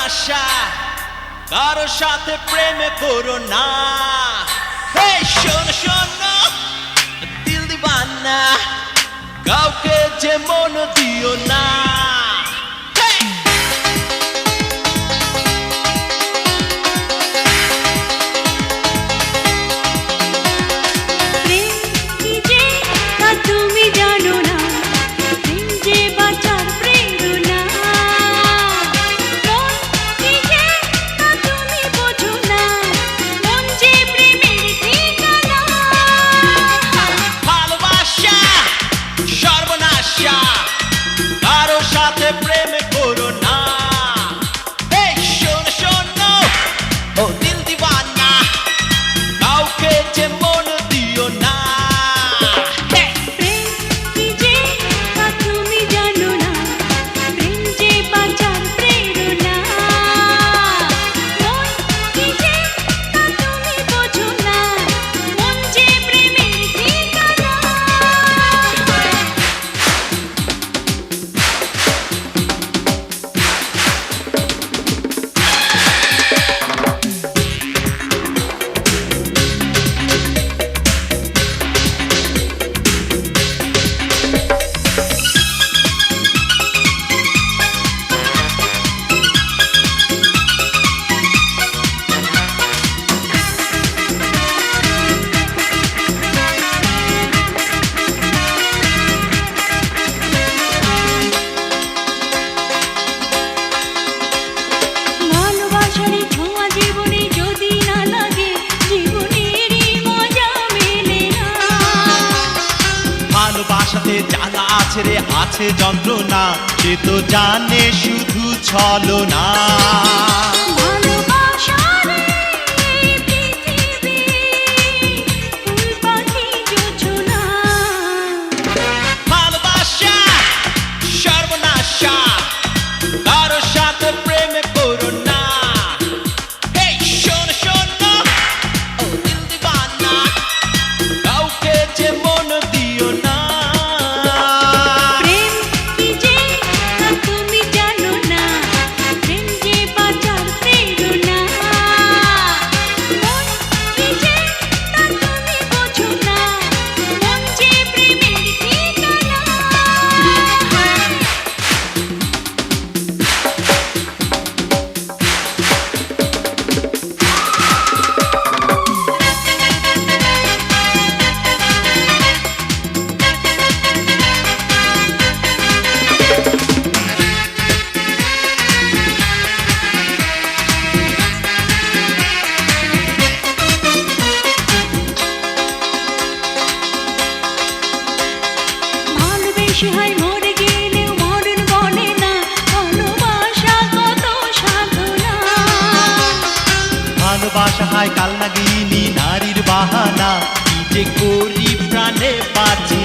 সর্বনাশা কারো সাথে প্রেমে করো না। হে শোনো শোনো দিল দিবানা, কাউকে যে মন দিও না। কারো সাথে প্রেমে করো না। এই শোনো শোনো ও দিল দিবানা, কাউকে যে মন দিও না। ভালোবাসাতে জ্বালা আছে রে, আছে যন্ত্রণা, সে তো জানে শুধু ছলনা। ভালোবাসা সর্বনাশা, কারো সাথে প্রেমে করো না। এই শোনো শোনো ও দিল দিবানা, কাউকে যে মন দিও না। মরে গেলেও মরণ বলে না, ভালোবাসা কত সাধনা। ভালোবাসা হয় কাল নাগিনী নারীর বাহানা, কি যে করি প্রাণে বাঁচি